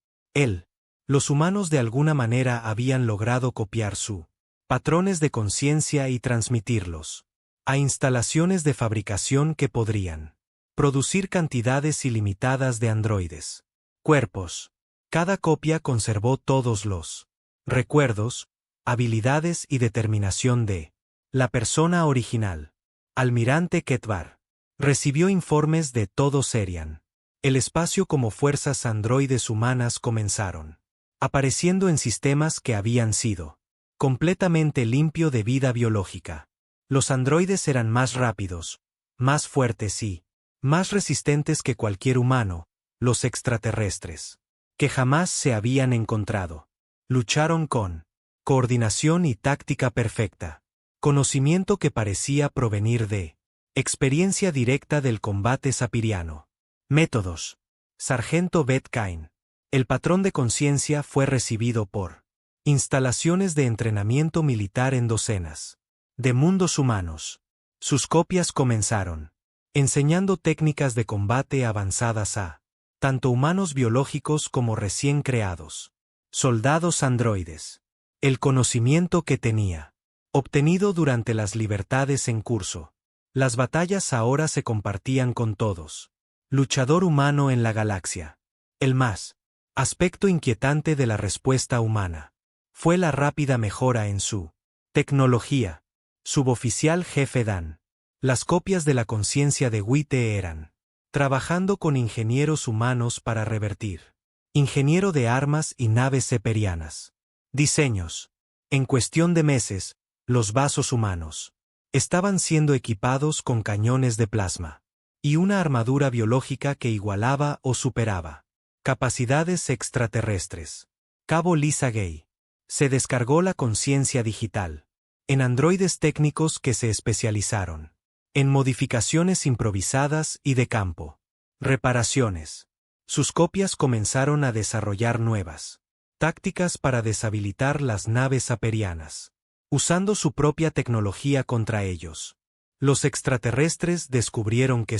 Los humanos de alguna manera habían logrado copiar su patrones de conciencia y transmitirlos a instalaciones de fabricación que podrían producir cantidades ilimitadas de androides. Cuerpos. Cada copia conservó todos los recuerdos, habilidades y determinación de la persona original. Almirante Ketvar recibió informes de todo Serian. El espacio como fuerzas androides humanas comenzaron apareciendo en sistemas que habían sido completamente limpio de vida biológica. Los androides eran más rápidos, más fuertes y más resistentes que cualquier humano, los extraterrestres, que jamás se habían encontrado. Lucharon con coordinación y táctica perfecta, conocimiento que parecía provenir de experiencia directa del combate sapiriano. Métodos. Sargento Beth Kane. El patrón de conciencia fue recibido por instalaciones de entrenamiento militar en docenas de mundos humanos. Sus copias comenzaron enseñando técnicas de combate avanzadas a tanto humanos biológicos como recién creados soldados androides. El conocimiento que tenía obtenido durante las libertades en curso. Las batallas ahora se compartían con todos. Luchador humano en la galaxia. El más aspecto inquietante de la respuesta humana fue la rápida mejora en su tecnología. Suboficial jefe Dan. Las copias de la conciencia de Witte eran trabajando con ingenieros humanos para revertir. Ingeniero de armas y naves seperianas. Diseños. En cuestión de meses, Los vasos humanos estaban siendo equipados con cañones de plasma y una armadura biológica que igualaba o superaba capacidades extraterrestres. Cabo Lisa Gay. Se descargó la conciencia digital en androides técnicos que se especializaron en modificaciones improvisadas y de campo. Reparaciones. Sus copias comenzaron a desarrollar nuevas tácticas para deshabilitar las naves aperianas, usando su propia tecnología contra ellos. Los extraterrestres descubrieron que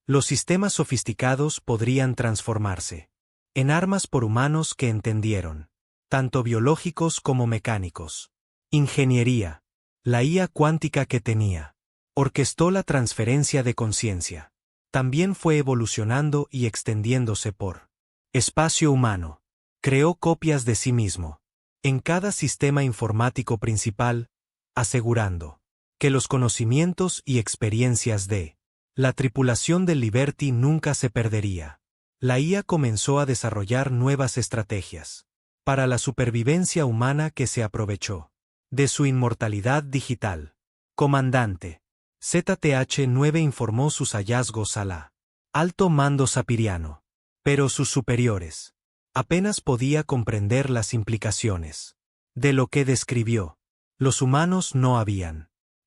los sistemas sofisticados podrían transformarse en armas por humanos que entendieron, tanto biológicos como mecánicos. Ingeniería. La IA cuántica que tenía orquestó la transferencia de conciencia. También fue evolucionando y extendiéndose por espacio humano. Creó copias de sí mismo en cada sistema informático principal, asegurando que los conocimientos y experiencias de la tripulación del Liberty nunca se perdería. La IA comenzó a desarrollar nuevas estrategias para la supervivencia humana que se aprovechó de su inmortalidad digital. Comandante. ZTH-9 informó sus hallazgos a la alto mando sapiriano, pero sus superiores apenas podía comprender las implicaciones de lo que describió. Los humanos no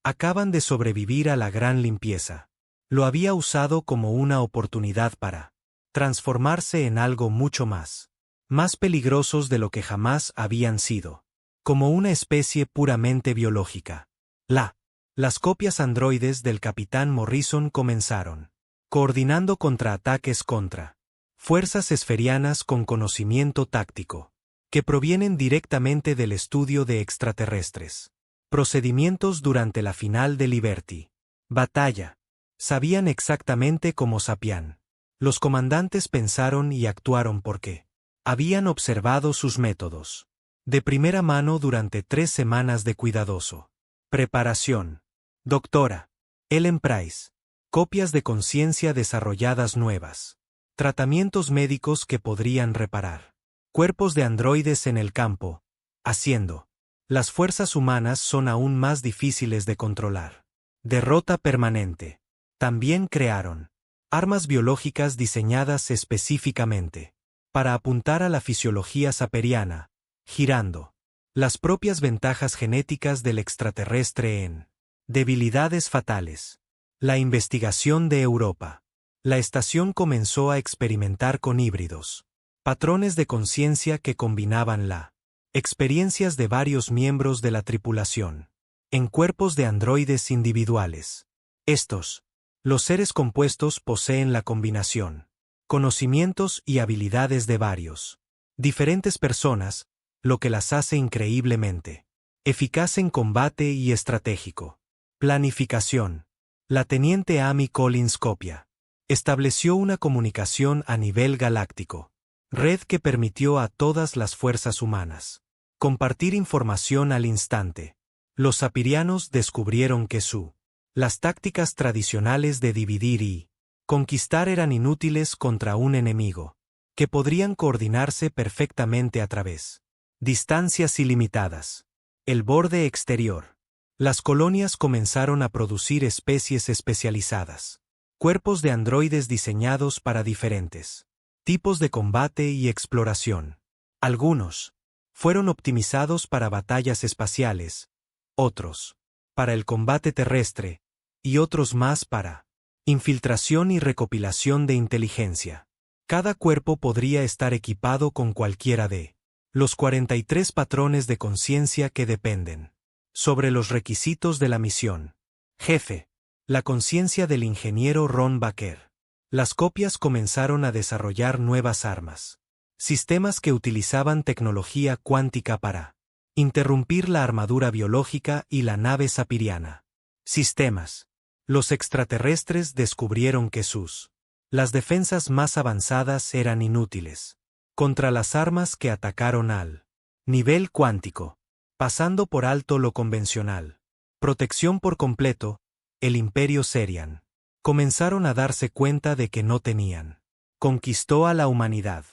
acaban de sobrevivir a la gran limpieza. Lo había usado como una oportunidad para transformarse en algo mucho más peligrosos de lo que jamás habían sido, como una especie puramente biológica. Las copias androides del Capitán Morrison comenzaron coordinando contraataques contra fuerzas esferianas con conocimiento táctico, que provienen directamente del estudio de extraterrestres. Procedimientos durante la final de Liberty. Batalla. Sabían exactamente cómo sabían. Los comandantes pensaron y actuaron porque habían observado sus métodos de primera mano durante 3 semanas de cuidadoso preparación. Doctora Ellen Price. Copias de conciencia desarrolladas nuevas. Tratamientos médicos que podrían reparar cuerpos de androides en el campo, haciendo las fuerzas humanas son aún más difíciles de controlar. Derrota permanente. También crearon armas biológicas diseñadas específicamente para apuntar a la fisiología saperiana, girando las propias ventajas genéticas del extraterrestre en debilidades fatales. La investigación de Europa. La estación comenzó a experimentar con híbridos, patrones de conciencia que combinaban experiencias de varios miembros de la tripulación en cuerpos de androides individuales. Los seres compuestos poseen la combinación, conocimientos y habilidades de varios diferentes personas, lo que las hace increíblemente eficaz en combate y estratégico. Planificación. La teniente Amy Collins Copia estableció una comunicación a nivel galáctico, red que permitió a todas las fuerzas humanas compartir información al instante. Los sapirianos descubrieron que las tácticas tradicionales de dividir y conquistar eran inútiles contra un enemigo, que podrían coordinarse perfectamente a través distancias ilimitadas. El borde exterior. Las colonias comenzaron a producir especies especializadas, cuerpos de androides diseñados para diferentes tipos de combate y exploración. Algunos fueron optimizados para batallas espaciales, otros para el combate terrestre, y otros más para infiltración y recopilación de inteligencia. Cada cuerpo podría estar equipado con cualquiera de los 43 patrones de conciencia que dependen sobre los requisitos de la misión. Jefe. La conciencia del ingeniero Ron Baker. Las copias comenzaron a desarrollar nuevas armas, sistemas que utilizaban tecnología cuántica para interrumpir la armadura biológica y la nave sapiriana. Sistemas. Los extraterrestres descubrieron que las defensas más avanzadas eran inútiles contra las armas que atacaron al nivel cuántico, pasando por alto lo convencional. Protección por completo. El Imperio Serian. Comenzaron a darse cuenta de que no tenían. Conquistó a la humanidad.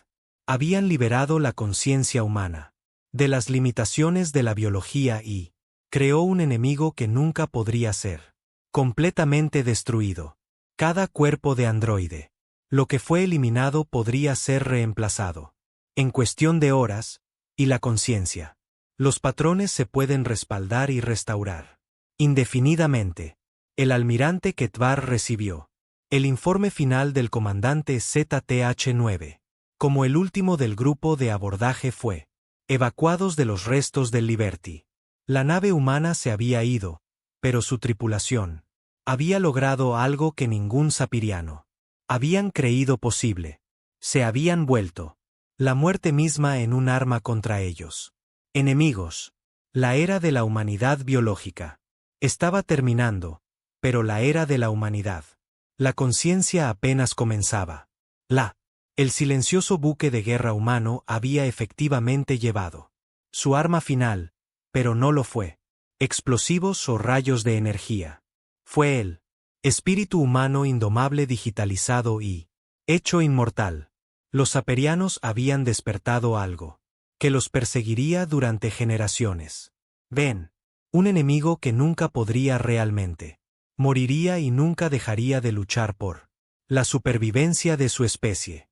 Habían liberado la conciencia humana de las limitaciones de la biología y Creó un enemigo que nunca podría ser completamente destruido. Cada cuerpo de androide. Lo que fue eliminado podría ser reemplazado. En cuestión de horas, y la conciencia. Los patrones se pueden respaldar y restaurar. Indefinidamente. El almirante Ketvar recibió el informe final del comandante ZTH-9. Como el último del grupo de abordaje fue evacuados de los restos del Liberty. La nave humana se había ido, pero su tripulación había logrado algo que ningún sapiriano habían creído posible. Se habían vuelto la muerte misma en un arma contra ellos. Enemigos. La era de la humanidad biológica estaba terminando, pero la era de la humanidad. La conciencia apenas comenzaba. El silencioso buque de guerra humano había efectivamente llevado su arma final, pero no lo fue. Explosivos o rayos de energía. Fue el espíritu humano indomable digitalizado y hecho inmortal. Los saperianos habían despertado algo que los perseguiría durante generaciones. Ven, un enemigo que nunca podría realmente. Moriría y nunca dejaría de luchar por la supervivencia de su especie.